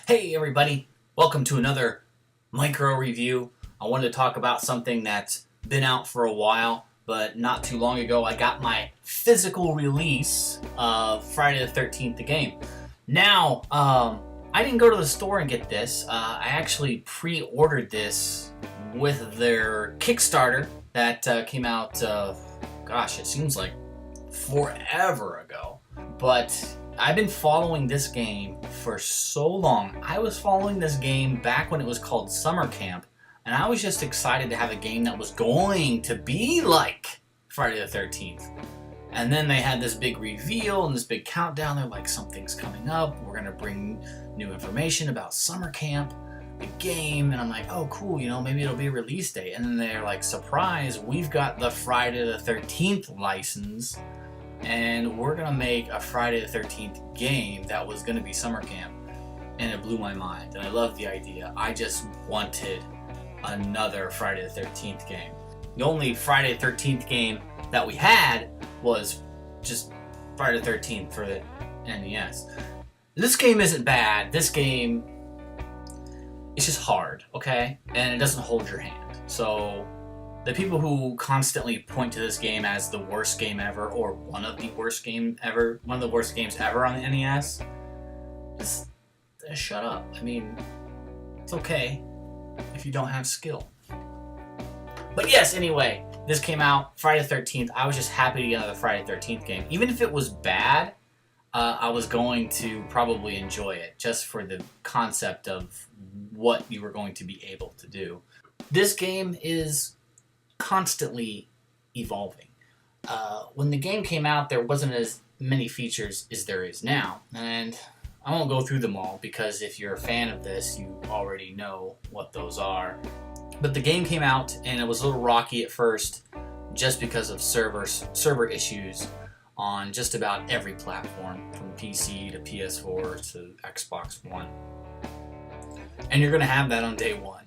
Hey everybody, welcome to another micro review. I wanted to talk about something that's been out for a while, but not too long ago I got my physical release of Friday the 13th, the game. Now, I didn't go to the store and get this. I actually pre-ordered this with their Kickstarter that came out, gosh, it seems like forever ago. But I've been following this game for so long. I was following this game back when it was called Summer Camp, and I was just excited to have a game that was going to be like Friday the 13th. And then they had this big reveal and this big countdown. They're like, something's coming up. We're going to bring new information about Summer Camp, the game. And I'm like, oh, cool, maybe it'll be a release date. And then they're like, surprise, we've got the Friday the 13th license. And we're going to make a Friday the 13th game that was going to be Summer Camp. And it blew my mind. And I loved the idea. I just wanted another Friday the 13th game. The only Friday the 13th game that we had was just Friday the 13th for the NES. This game isn't bad. This game, it's just hard, okay? And it doesn't hold your hand. So the people who constantly point to this game as the worst game ever, or one of the worst games ever on the NES, just shut up. I mean, it's okay if you don't have skill. But yes, anyway, this came out Friday the 13th. I was just happy to get another Friday the 13th game. Even if it was bad, I was going to probably enjoy it just for the concept of what you were going to be able to do. This game is constantly evolving. When the game came out, there wasn't as many features as there is now, and I won't go through them all because if you're a fan of this, you already know what those are. But the game came out and it was a little rocky at first just because of server issues on just about every platform, from PC to PS4 to Xbox One. And you're going to have that on day one.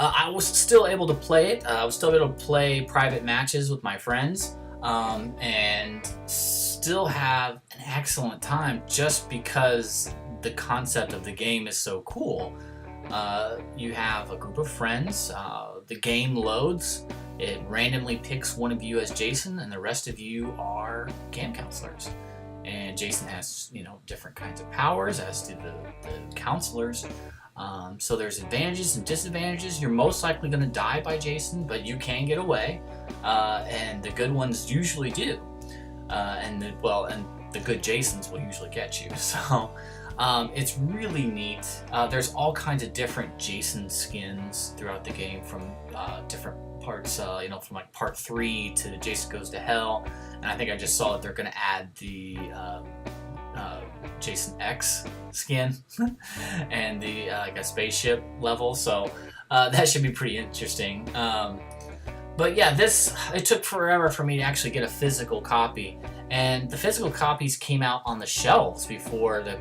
I was still able to play it. I was still able to play private matches with my friends and still have an excellent time just because the concept of the game is so cool. You have a group of friends. The game loads. It randomly picks one of you as Jason, and the rest of you are game counselors. And Jason has, different kinds of powers, as do the counselors. So there's advantages and disadvantages. You're most likely going to die by Jason, but you can get away, and the good ones usually do. And the good Jasons will usually get you. So it's really neat. There's all kinds of different Jason skins throughout the game, from different parts. From like part 3 to Jason Goes to Hell, and I think I just saw that they're going to add the Jason X skin and the spaceship level, so that should be pretty interesting. But yeah, it took forever for me to actually get a physical copy, and the physical copies came out on the shelves before the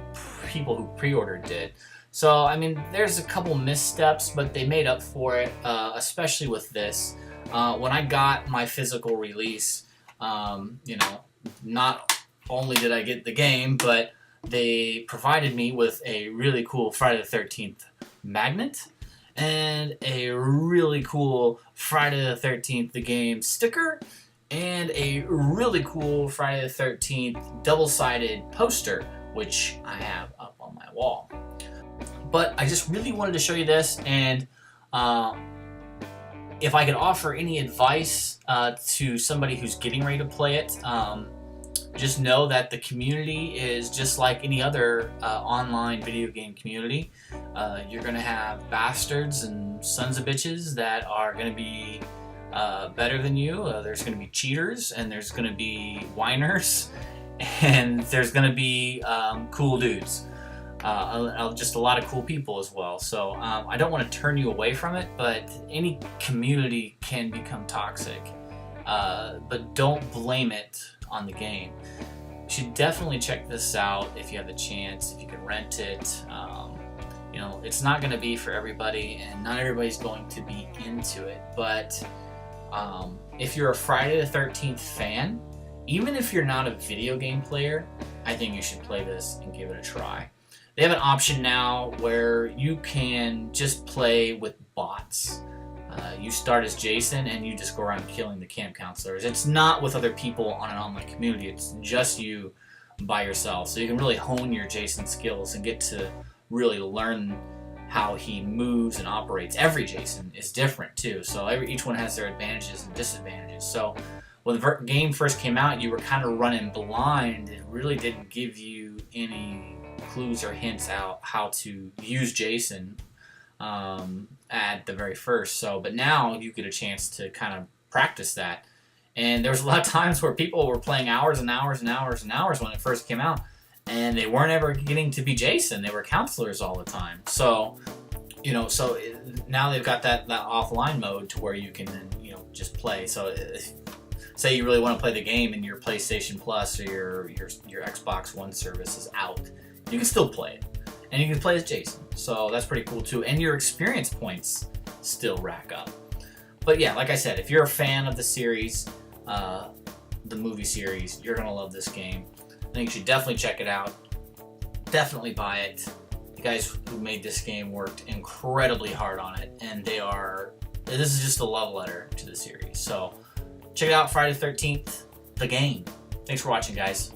people who pre-ordered did. So I mean, there's a couple missteps, but they made up for it, especially with this. When I got my physical release, not only did I get the game, but they provided me with a really cool Friday the 13th magnet and a really cool Friday the 13th the game sticker and a really cool Friday the 13th double-sided poster, which I have up on my wall. But I just really wanted to show you this, and if I could offer any advice to somebody who's getting ready to play it, just know that the community is just like any other online video game community. You're going to have bastards and sons of bitches that are going to be better than you. There's going to be cheaters, and there's going to be whiners, and there's going to be cool dudes. Just a lot of cool people as well. So I don't want to turn you away from it, but any community can become toxic. But don't blame it on the game. You should definitely check this out if you have the chance, if you can rent it. It's not going to be for everybody, and not everybody's going to be into it. But if you're a Friday the 13th fan, even if you're not a video game player, I think you should play this and give it a try. they have an option now where you can just play with bots. You start as Jason and you just go around killing the camp counselors. It's not with other people on an online community, it's just you by yourself. So you can really hone your Jason skills and get to really learn how he moves and operates. Every Jason is different too, so each one has their advantages and disadvantages. So when the game first came out, you were kind of running blind. It really didn't give you any clues or hints out how to use Jason at the very first. But now you get a chance to kind of practice that. And there was a lot of times where people were playing hours and hours and hours and hours when it first came out, and they weren't ever getting to be Jason. They were counselors all the time. So now they've got that offline mode to where you can just play. So say you really want to play the game and your PlayStation Plus or your Xbox One service is out, you can still play it. And you can play as Jason. So that's pretty cool too. And your experience points still rack up. But yeah, like I said, if you're a fan of the series, the movie series, you're going to love this game. I think you should definitely check it out. Definitely buy it. The guys who made this game worked incredibly hard on it. And this is just a love letter to the series. So check it out, Friday the 13th, the game. Thanks for watching, guys.